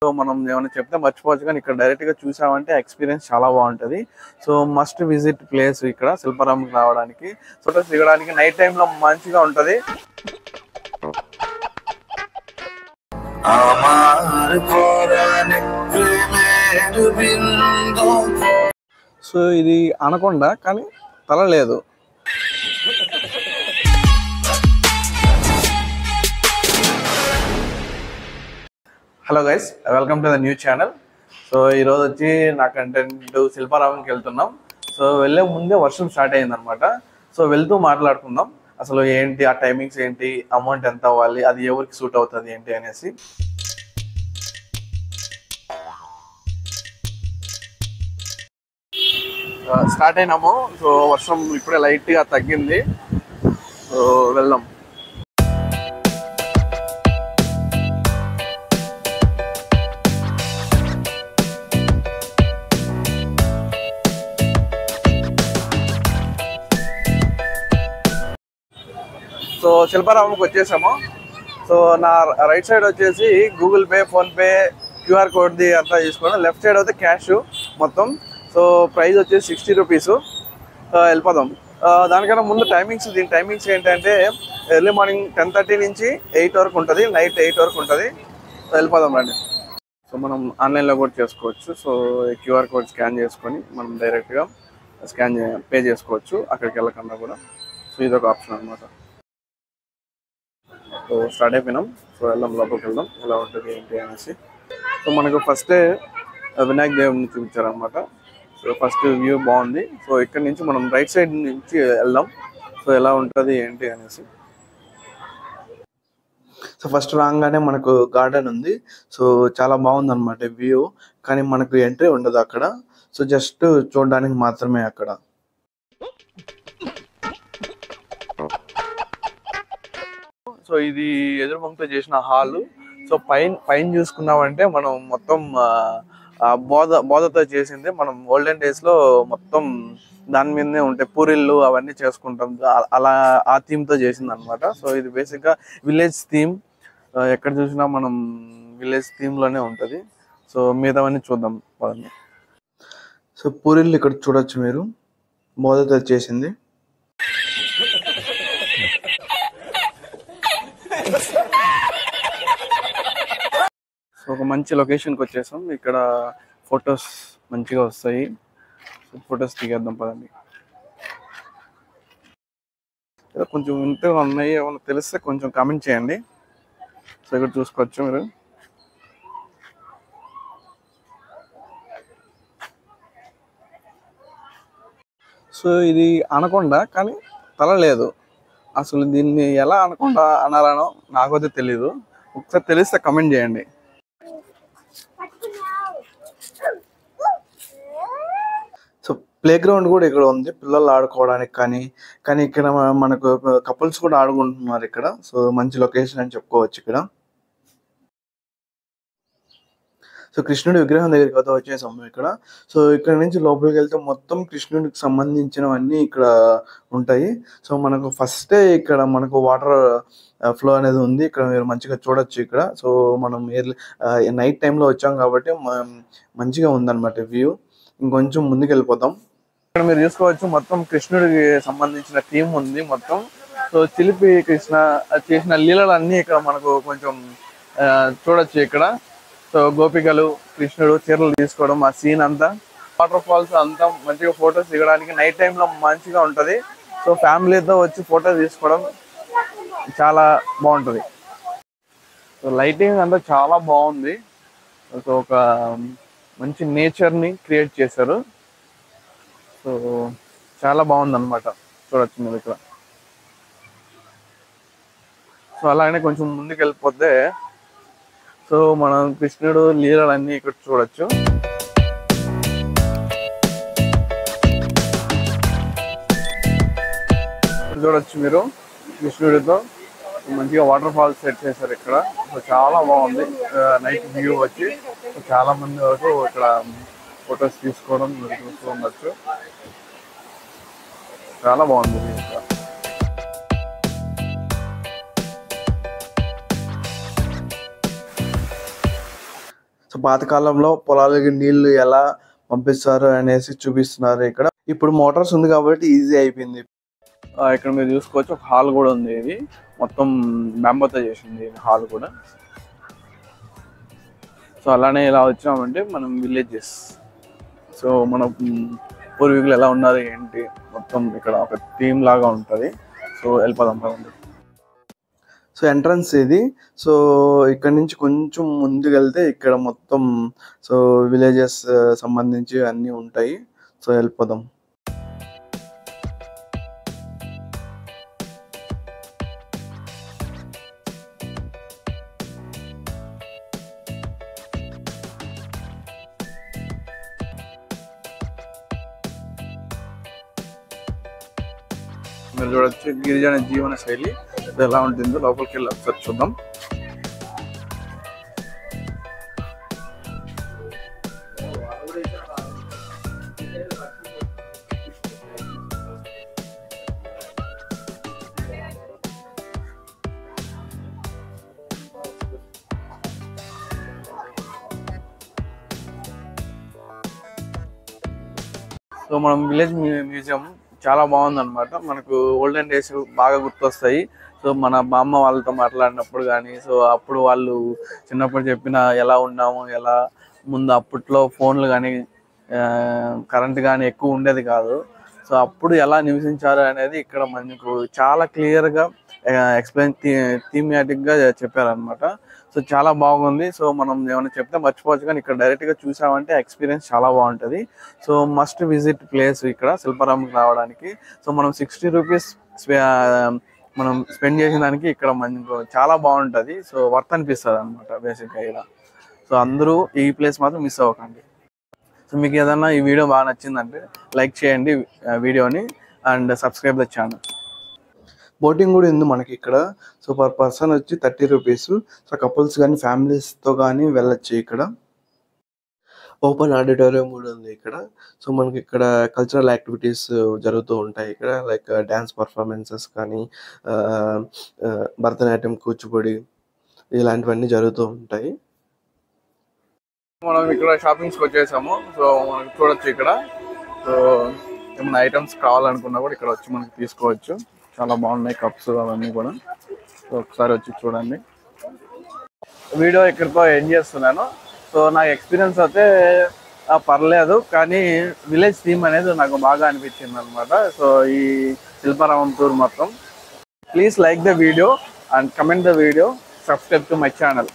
So మనం ఏమైనా చెప్తే మర్చిపోవచ్చు, కానీ ఇక్కడ డైరెక్ట్ గా చూసామంటే ఎక్స్పీరియన్స్ చాలా బాగుంటది. సో మస్ట్ విజిట్ ప్లేస్ ఇక్కడ శిల్పారామంకి రావడానికి. ఫోటోస్ దిగడానికి నైట్ టైం లో మంచిగా ఉంటది. సో ఇది అనకొండ, కానీ తల లేదు. Hello guys, welcome to the new channel. So ఈరోజు వచ్చి నా కంటెంట్ శిల్పారామంకి వెళ్తున్నాం. సో వెళ్ళే ముందే వర్షం స్టార్ట్ అయింది అనమాట. సో వెళ్తూ మాట్లాడుకుందాం అసలు ఏంటి, ఆ టైమింగ్స్ ఏంటి, అమౌంట్ ఎంత అవ్వాలి, అది ఎవరికి సూట్ అవుతుంది ఏంటి అనేసి. స్టార్ట్ అయినాము. సో వర్షం ఇప్పుడే లైట్గా తగ్గింది. సో వెళ్దాం. సో శిల్పారామంకి వచ్చేసాము. సో నా రైట్ సైడ్ వచ్చేసి గూగుల్ పే, ఫోన్పే, క్యూఆర్ కోడ్ది అంతా తీసుకోవడం. లెఫ్ట్ సైడ్ అయితే క్యాష్ మొత్తం. సో ప్రైస్ వచ్చేసి 60 రూపీస్. వెళ్ళిపోదాం. దానికన్నా ముందు దీని టైమింగ్స్ ఏంటంటే ఎర్లీ మార్నింగ్ 10:30 నుంచి 8 వరకు ఉంటుంది, నైట్ 8 వరకు ఉంటుంది. వెళ్ళిపోదాం రండి. సో మనం ఆన్లైన్లో కూడా చేసుకోవచ్చు. సో క్యూఆర్ కోడ్ స్కాన్ చేసుకొని మనం డైరెక్ట్గా పే చేసుకోవచ్చు అక్కడికి వెళ్ళకుండా కూడా. సో ఇది ఒక ఆప్షన్ అనమాట. సో స్టార్ట్ అయిపోయినాం. సో లోపలికి వెళ్దాం ఎలా ఉంటుంది ఏంటి అనేసి. సో మనకు ఫస్టే వినాయక దేవుడిని చూపించారనమాట. సో ఫస్ట్ వ్యూ బాగుంది. సో ఇక్కడ నుంచి మనం రైట్ సైడ్ నుంచి వెళ్దాం. సో ఎలా ఉంటుంది ఏంటి అనేసి. సో ఫస్ట్ రాగానే మనకు గార్డెన్ ఉంది. సో చాలా బాగుంది అనమాట వ్యూ, కానీ మనకు ఎంట్రీ ఉండదు అక్కడ. సో జస్ట్ చూడడానికి మాత్రమే అక్కడ. సో ఇది ఎదురుముఖంతో చేసిన హాల్. సో పైన చూసుకున్నామంటే మనం మొత్తం బోధతో చేసింది. మనం ఓల్డెన్ డేస్ లో మొత్తం దాని మీదనే ఉంటాయి, పూరిళ్ళు అవన్నీ చేసుకుంటాం. అలా ఆ థీమ్ తో చేసింది అనమాట. సో ఇది బేసిక్ గా విలేజ్ థీమ్. ఎక్కడ చూసినా మనం విలేజ్ థీమ్ లోనే ఉంటది. సో మిగతావన్నీ చూద్దాం పదండి. సో పూరిళ్ళు ఇక్కడ చూడొచ్చు మీరు, బోధతో చేసింది. సో ఒక మంచి లొకేషన్కి వచ్చేసాం. ఇక్కడ ఫొటోస్ మంచిగా వస్తాయి. సో ఫొటోస్ దిగేద్దాం పదండి. కొంచెం ఇంతగా ఉన్నాయి, ఏమైనా తెలిస్తే కొంచెం కామెంట్ చేయండి. సో ఇక్కడ చూసుకోవచ్చు మీరు. సో ఇది అనకొండ, కానీ తల లేదు. అసలు దీన్ని ఎలా అనకొండ అనాలనో నాకైతే తెలీదు. ఒకసారి తెలిస్తే కమెంట్ చేయండి. సో ప్లే గ్రౌండ్ కూడా ఇక్కడ ఉంది పిల్లలు ఆడుకోవడానికి. కానీ ఇక్కడ మనకు కపుల్స్ కూడా ఆడుకుంటున్నారు ఇక్కడ. సో మంచి లొకేషన్ అని చెప్పుకోవచ్చు ఇక్కడ. సో కృష్ణుడి విగ్రహం దగ్గరికి అయితే వచ్చేసాము ఇక్కడ. సో ఇక్కడ నుంచి లోపలికి వెళ్తే మొత్తం కృష్ణుడికి సంబంధించినవన్నీ ఇక్కడ ఉంటాయి. సో మనకు ఫస్టే ఇక్కడ మనకు వాటర్ ఫ్లో అనేది ఉంది. ఇక్కడ మీరు మంచిగా చూడొచ్చు ఇక్కడ. సో మనం నైట్ టైంలో వచ్చాం కాబట్టి మంచిగా ఉందన్నమాట వ్యూ. ఇంకొంచెం ముందుకు వెళ్ళిపోతాం. ఇక్కడ మీరు చూసుకోవచ్చు మొత్తం కృష్ణుడికి సంబంధించిన థీమ్ ఉంది మొత్తం. సో చిలిపి కృష్ణ చేసిన లీలలన్నీ ఇక్కడ మనకు కొంచెం చూడొచ్చు ఇక్కడ. సో గోపికలు, కృష్ణుడు చీరలు తీసుకోవడం, ఆ సీన్ అంతా, వాటర్ ఫాల్స్ అంతా మంచిగా ఫొటోస్ దిగడానికి నైట్ టైంలో మంచిగా ఉంటుంది. సో ఫ్యామిలీతో వచ్చి ఫోటో తీసుకోవడం చాలా బాగుంటుంది. సో లైటింగ్ అంతా చాలా బాగుంది. సో ఒక మంచి నేచర్ని క్రియేట్ చేశారు. సో చాలా బాగుంది అనమాట, చూడొచ్చు మీరు ఇక్కడ. సో అలాగనే కొంచెం ముందుకు వెళ్ళిపోతే సో మనం కృష్ణుడు లీలలన్నీ ఇక్కడ చూడొచ్చు. చూడొచ్చు మీరు కృష్ణుడితో మంచిగా వాటర్ ఫాల్స్ సెట్ చేశారు ఇక్కడ. సో చాలా బాగుంది నైట్ వ్యూ వచ్చి. చాలా మంది వరకు ఇక్కడ ఫొటోస్ తీసుకోవడం మీరు చూస్తూ ఉండొచ్చు. చాలా బాగుంది ఇక్కడ. సో పాతకాలంలో పొలాలకి నీళ్లు ఎలా పంపిస్తారు అనేసి చూపిస్తున్నారు ఇక్కడ. ఇప్పుడు మోటార్స్ ఉంది కాబట్టి ఈజీ అయిపోయింది. ఇక్కడ మీరు చూసుకోవచ్చు ఒక హాల్ కూడా ఉంది. ఇది మొత్తం బ్యాంబోతో చేసింది హాల్ కూడా. సో అలానే ఇలా వచ్చామంటే మనం విలేజెస్, సో మన పూర్వీకులు ఎలా ఉన్నారు ఏంటి మొత్తం ఇక్కడ ఒక థీమ్ లాగా ఉంటుంది. సో వెళ్ళిపోదాం కదండి. సో ఎంట్రన్స్ ఇది. సో ఇక్కడ నుంచి కొంచెం ముందుకు వెళ్తే ఇక్కడ మొత్తం సో విలేజెస్ సంబంధించి అన్నీ ఉంటాయి. సో వెళ్ళిపోదాం. మీరు చూడొచ్చు గిరిజన జీవన శైలి ఎలా ఉంటుందో. లోపలికి వెళ్ళి ఒకసారి చూద్దాం. సో మనం విలేజ్ మ్యూజియం చాలా బాగుంది అనమాట. మనకు ఓల్డెన్ డేస్ బాగా గుర్తొస్తాయి. సో మన బామ్మ వాళ్ళతో మాట్లాడినప్పుడు కానీ, సో అప్పుడు వాళ్ళు చిన్నప్పుడు చెప్పిన ఎలా ఉన్నాము, ఎలా ముందు అప్పట్లో ఫోన్లు కానీ కరెంట్ కానీ ఎక్కువ ఉండేది కాదు. సో అప్పుడు ఎలా నివసించారు అనేది ఇక్కడ మనకు చాలా క్లియర్గా ఎక్స్ప్లెయిన్ థీమాటిక్గా చెప్పారనమాట. సో చాలా బాగుంది. సో మనం ఏమైనా చెప్తే మర్చిపోవచ్చు, కానీ ఇక్కడ డైరెక్ట్గా చూసామంటే ఎక్స్పీరియన్స్ చాలా బాగుంటుంది. సో మస్ట్ విజిట్ ప్లేస్ ఇక్కడ శిల్పారామంకి రావడానికి. సో మనం 60 రూపీస్ మనం స్పెండ్ చేసిన దానికి ఇక్కడ మనకు చాలా బాగుంటుంది. సో వర్త్ అనిపిస్తుంది అనమాట బేసిక్గా ఇక్కడ. సో అందరూ ఈ ప్లేస్ మాత్రం మిస్ అవ్వకండి. సో మీకు ఏదన్నా ఈ వీడియో బాగా నచ్చిందంటే లైక్ చేయండి వీడియోని and subscribe the channel. Boating కూడా ఉంది మనకి ఇక్కడ. సో పర్ పర్సన్ వచ్చి 30 రూపీస్. సో కపుల్స్ కానీ ఫ్యామిలీస్తో కానీ వెళ్ళొచ్చు. ఇక్కడ ఓపెన్ ఆడిటోరియం కూడా ఉంది ఇక్కడ. సో మనకి ఇక్కడ కల్చరల్ యాక్టివిటీస్ జరుగుతూ ఉంటాయి ఇక్కడ, లైక్ డ్యాన్స్ పర్ఫార్మెన్సెస్ కానీ భరతనాట్యం, కూచిపూడి ఇలాంటివన్నీ జరుగుతూ ఉంటాయి. మనం ఇక్కడ షాపింగ్స్కి వచ్చేసాము. సో మనకి చూడొచ్చు ఇక్కడ. సో ఏమైనా ఐటమ్స్ కావాలనుకున్నా కూడా ఇక్కడ వచ్చి మనకి తీసుకోవచ్చు. చాలా బాగున్నాయి కప్స్ అవన్నీ కూడా. సో ఒకసారి వచ్చి చూడండి. వీడియో ఇక్కడితో ఎండ్ చేస్తున్నాను. సో నా ఎక్స్పీరియన్స్ అయితే పర్లేదు, కానీ విలేజ్ థీమ్ అనేది నాకు బాగా అనిపించింది అనమాట. సో ఈ శిల్పారామం టూర్ మొత్తం. Please like the video and comment the video, subscribe to my channel.